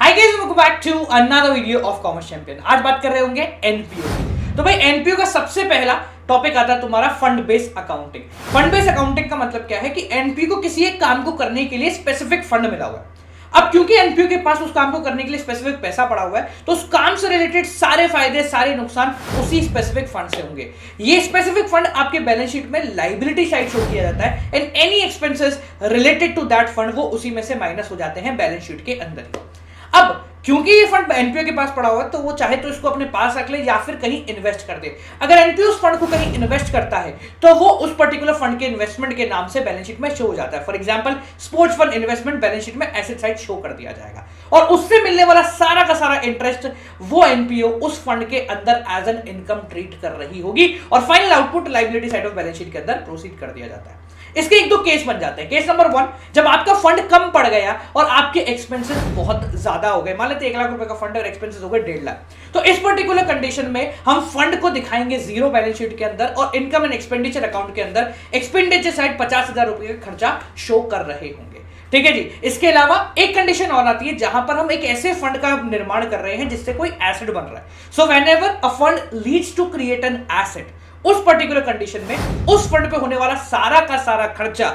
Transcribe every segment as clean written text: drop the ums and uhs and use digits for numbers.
Hi guys, welcome back to another video of commerce champion. आज बात कर रहे होंगे एनपीओ की। तो भाई एनपीओ का सबसे पहला टॉपिक आता है तुम्हारा fund based accounting. Fund based accounting का मतलब क्या है कि एनपीओ को किसी एक काम को करने के लिए स्पेसिफिक फंड मिला हुआ है। अब क्योंकि एनपीओ के पास उस काम को करने के लिए स्पेसिफिक पैसा पड़ा हुआ है, तो उस काम से रिलेटेड सारे फायदे सारे नुकसान उसी स्पेसिफिक फंड से होंगे। ये स्पेसिफिक फंड आपके बैलेंस शीट में लायबिलिटी साइड शो किया जाता है and any expenses related to that fund वो उसी में से माइनस हो जाते हैं बैलेंस शीट के अंदर ही। अब क्योंकि ये फंड एनपीओ के पास पड़ा हुआ है, तो वो चाहे तो इसको अपने पास रख ले या फिर कहीं इन्वेस्ट कर दे। अगर एनपीओ उस फंड को कहीं इन्वेस्ट करता है तो वो उस पर्टिकुलर फंड के इन्वेस्टमेंट के नाम से बैलेंस शीट में शो हो जाता है। For example sports fund investment balance sheet में एसेट साइड शो कर दिया जाएगा और उससे मिलने वाला सारा का सारा इंटरेस्ट वो एनपीओ उस फंड के अंदर एज एन इनकम ट्रीट कर रही होगी और final output liability side of balance sheet के अंदर प्रोसीड कर दिया जाता है। इसके एक दो केस बन जाते हैं। केस नंबर 1, जब आपका फंड कम पड़ गया और आपके एक्सपेंसेस बहुत ज्यादा हो गए, मान लेते 1 लाख रुपए का फंड और एक्सपेंसेस हो गए 1.5 लाख, तो इस पर्टिकुलर कंडीशन में हम फंड को दिखाएंगे जीरो बैलेंस शीट के अंदर और इनकम एंड एक्सपेंडिचर अकाउंट के अंदर एक्सपेंडिचर साइड 50,000 रुपए का खर्चा शो कर रहे होंगे। ठीक है जी। इसके अलावा एक कंडीशन और आती है जहां पर हम एक ऐसे फंड का निर्माण कर रहे हैं जिससे कोई एसेट बन रहा है। So whenever a fund leads to create an asset, उस पर्टिकुलर कंडीशन में उस फंड पे होने वाला सारा का सारा खर्चा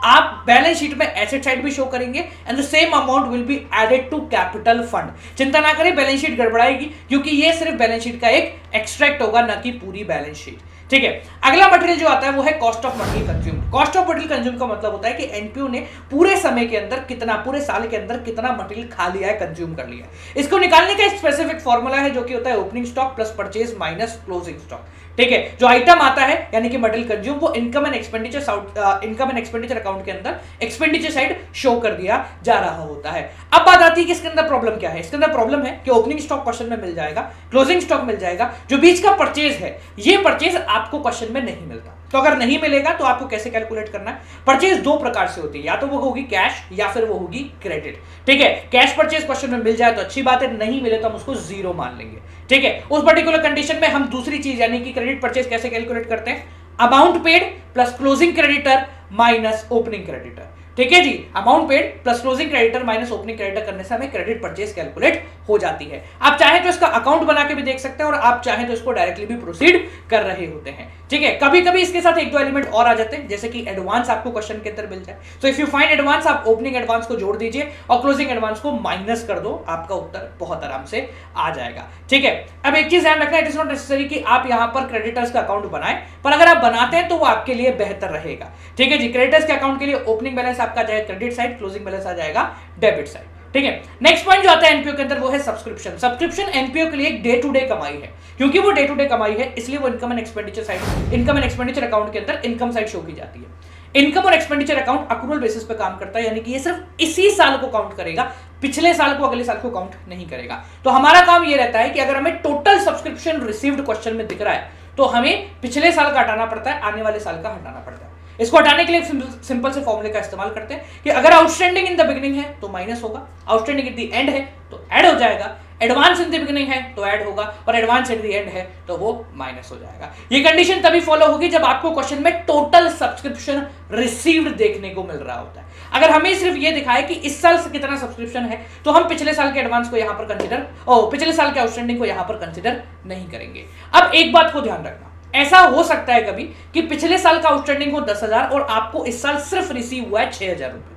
आप बैलेंस शीट में एसेट साइड भी शो करेंगे and the same amount will be added to capital fund. चिंता ना करें, बैलेंस शीट गड़बड़ाएगी क्योंकि ये सिर्फ बैलेंस शीट का एक एक्सट्रैक्ट होगा, ना कि पूरी बैलेंस शीट। ठीक है। अगला मटेरियल जो आता है वो है cost of material consume. Cost of material consume का मतलब होता है कि एनपीओ ने पूरे समय के अंदर कितना, पूरे साल के अंदर कितना मटेरियल खा लिया है, कंज्यूम कर लिया है। इसको निकालने का एक स्पेसिफिक फॉर्मूला है जो कि होता है opening stock plus purchase minus closing stock. ठीक है। जो आइटम आता है यानी कि मटेरियल कंज्यूम, वो इनकम एंड एक्सपेंडिचर अकाउंट के अंदर एक्सपेंडिचर साइड शो कर दिया जा रहा होता है। अब बात आती है कि इसके अंदर प्रॉब्लम क्या है। इसके अंदर प्रॉब्लम है कि ओपनिंग स्टॉक क्वेश्चन में मिल जाएगा, क्लोजिंग स्टॉक मिल जाएगा, जो बीच का परचेज है ये परचेज आपको क्वेश्चन में नहीं मिलता। तो अगर नहीं मिलेगा तो आपको कैसे कैलकुलेट करना है। परचेज दो प्रकार से होती है, या तो वो होगी कैश या फिर वो होगी क्रेडिट। ठीक है। कैश परचेज क्वेश्चन में मिल जाए तो अच्छी बात है, नहीं मिले तो हम उसको जीरो मान लेंगे। ठीक है। उस पर्टिकुलर कंडीशन में हम दूसरी चीज यानी कि क्रेडिट परचेज कैसे कैलकुलेट करते हैं, amount paid plus closing creditor minus opening creditor. ठीक है जी। Amount paid plus closing creditor minus opening creditor करने से हमें क्रेडिट परचेज कैलकुलेट हो जाती है। आप चाहे तो इसका अकाउंट बना के भी देख सकते हैं और आप चाहे तो इसको डायरेक्टली भी प्रोसीड कर रहे होते हैं। ठीक है। कभी कभी इसके साथ एक दो एलिमेंट और आ जाते हैं, जैसे कि एडवांस आपको क्वेश्चन के अंदर मिल जाए। So if you find advance, आप ओपनिंग एडवांस को जोड़ दीजिए और क्लोजिंग एडवांस को माइनस कर दो, आपका उत्तर बहुत आराम से आ जाएगा। ठीक है। अब एक चीज ध्यान रखना, इट इज नॉट नेसेसरी कि आप यहां पर क्रेडिटर्स का अकाउंट बनाएं, पर अगर आप बनाते हैं तो वो आपके लिए बेहतर रहेगा। ठीक है जी। क्रेडिटर्स के अकाउंट के लिए ओपनिंग बैलेंस आपका जाएगा क्रेडिट साइड, क्लोजिंग बैलेंस आ जाएगा डेबिट साइड। ठीक है। नेक्स्ट पॉइंट जो आता है एनपीओ के अंदर वो है सब्सक्रिप्शन। सब्सक्रिप्शन एनपीओ के लिए एक डे टू डे कमाई है। क्योंकि वो डे टू डे कमाई है इसलिए वो income and expenditure side, income and expenditure account के अंदर इनकम साइड शो की जाती है। इनकम और एक्सपेंडिचर अकाउंट अक्रूवल बेसिस पे काम करता है, यानी कि ये सिर्फ इसी साल को काउंट करेगा, पिछले साल को अगले साल को काउंट नहीं करेगा। तो हमारा काम ये रहता है कि अगर हमें टोटल सब्सक्रिप्शन रिसीव्ड क्वेश्चन में दिख रहा है तो हमें पिछले साल का हटाना पड़ता है, आने वाले साल का हटाना पड़ता है। इसको हटाने के लिए सिंपल से फॉर्मूले का इस्तेमाल करते हैं कि अगर आउटस्टैंडिंग इन द बिगिनिंग है तो माइनस होगा, आउटस्टैंडिंग एट द एंड है तो ऐड हो जाएगा, एडवांस इन द बिगिनिंग है तो ऐड होगा और एडवांस एट द एंड है तो वो माइनस हो जाएगा। ये कंडीशन तभी फॉलो होगी जब आपको क्वेश्चन में टोटल सब्सक्रिप्शन रिसीव्ड देखने को मिल रहा होता है। अगर हमें सिर्फ ये दिखाए कि इस साल से कितना सब्सक्रिप्शन है तो हम पिछले साल के एडवांस को यहां पर कंसीडर और पिछले साल के आउटस्टैंडिंग को यहां पर कंसीडर नहीं करेंगे। अब एक बात को ध्यान रखना, ऐसा हो सकता है कभी कि पिछले साल का आउटस्टैंडिंग हो 10,000 और आपको इस साल सिर्फ रिसीव हुआ है 6,000 रुपए,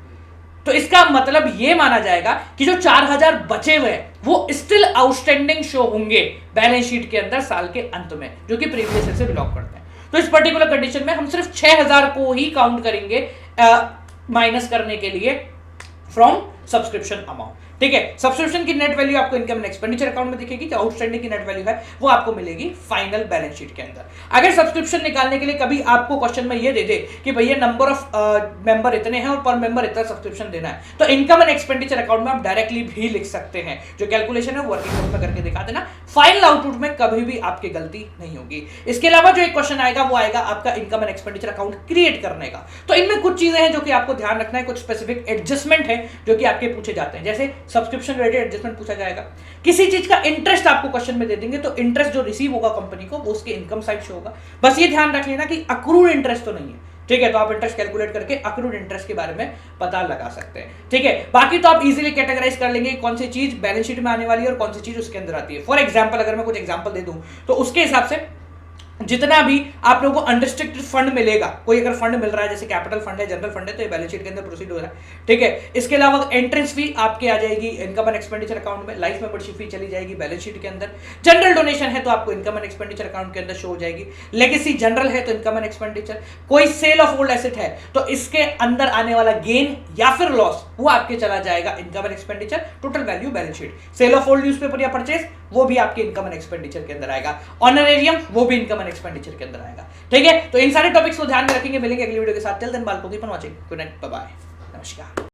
तो इसका मतलब यह माना जाएगा कि जो 4,000 बचे हुए हैं वो स्टिल आउटस्टैंडिंग शो होंगे बैलेंस शीट के अंदर साल के अंत में, जो कि प्रीवियस ईयर से बिलोंग करते हैं। तो इस पर्टिकुलर कंडीशन में हम सिर्फ 6,000 को ही काउंट करेंगे माइनस करने के लिए फ्रॉम सब्सक्रिप्शन अमाउंट। ठीक है। सब्सक्रिप्शन की नेट वैल्यू आपको इनकम एंड एक्सपेंडिचर अकाउंट में दिखेगी, जो आउटस्टैंडिंग की नेट वैल्यू है वो आपको मिलेगी फाइनल बैलेंस शीट के अंदर। अगर सब्सक्रिप्शन निकालने के लिए कभी आपको क्वेश्चन में ये दे दे कि भैया नंबर ऑफ मेंबर इतने हैं और पर मेंबर इतना सब्सक्रिप्शन देना है, तो इनकम एंड एक्सपेंडिचर अकाउंट में आप डायरेक्टली भी लिख सकते हैं। जो कैलकुलेशन है वर्किंग नोट में करके दिखा देना, फाइनल आउटपुट में कभी भी आपकी गलती नहीं होगी। इसके अलावा जो एक क्वेश्चन आएगा वो आएगा आपका income and expenditure account create करने का। तो इनमें कुछ चीजें हैं जो कि आपको ध्यान रखना है, कुछ स्पेसिफिक एडजस्टमेंट है जो कि आपके पूछे जाते हैं। जैसे सब्सक्रिप्शन रिलेटेड एडजस्टमेंट पूछा जाएगा, किसी चीज का इंटरेस्ट आपको क्वेश्चन में दे देंगे तो इंटरेस्ट जो रिसीव होगा कंपनी को वो उसके इनकम साइड से होगा। बस ये ध्यान रख लेना कि अक्रूड इंटरेस्ट तो नहीं है। ठीक है, तो आप इंटरेस्ट कैलकुलेट करके अक्रूड इंटरेस्ट के बारे में पता लगा सकते हैं। ठीक है, बाकी तो आप इजीली कैटेगराइज कर लेंगे कौन सी चीज बैलेंस शीट में आने वाली है और कौन सी चीज उसके अंदर आती है। फॉर एग्जाम्पल अगर मैं कुछ एग्जाम्पल दे दूं तो उसके हिसाब से जितना भी आप लोगों को अनरिस्ट्रिक्टेड फंड मिलेगा, कोई अगर फंड मिल रहा है जैसे कैपिटल फंड है, जनरल फंड है, तो ये बैलेंस शीट के अंदर प्रोसीड हो रहा है। ठीक है, इसके अलावा एंट्रेंस फी आपके आ जाएगी इनकम एंड एक्सपेंडिचर अकाउंट में, लाइफ मेंबरशिप फी चली जाएगी बैलेंस शीट के अंदर, जनरल डोनेशन है तो आपको इनकम एंड एक्सपेंडिचर अकाउंट के अंदर शो हो जाएगी, लेगेसी जनरल है तो इनकम एंड एक्सपेंडिचर, कोई सेल ऑफ ओल्ड एसेट है तो इसके अंदर आने वाला गेन या फिर लॉस वो आपके चला जाएगा income and expenditure, total value balance sheet, sale of old newspaper या परचेज वो भी आपके इनकम एंड एक्सपेंडिचर के अंदर आएगा, ऑनरेरियम वो भी इनकम एंड एक्सपेंडिचर के अंदर आएगा। ठीक है, तो इन सारे टॉपिक्स को ध्यान में रखेंगे। मिलेंगे अगली वीडियो के साथ। टिल देन बाल को keep on watching. Good night, bye bye, नमस्कार।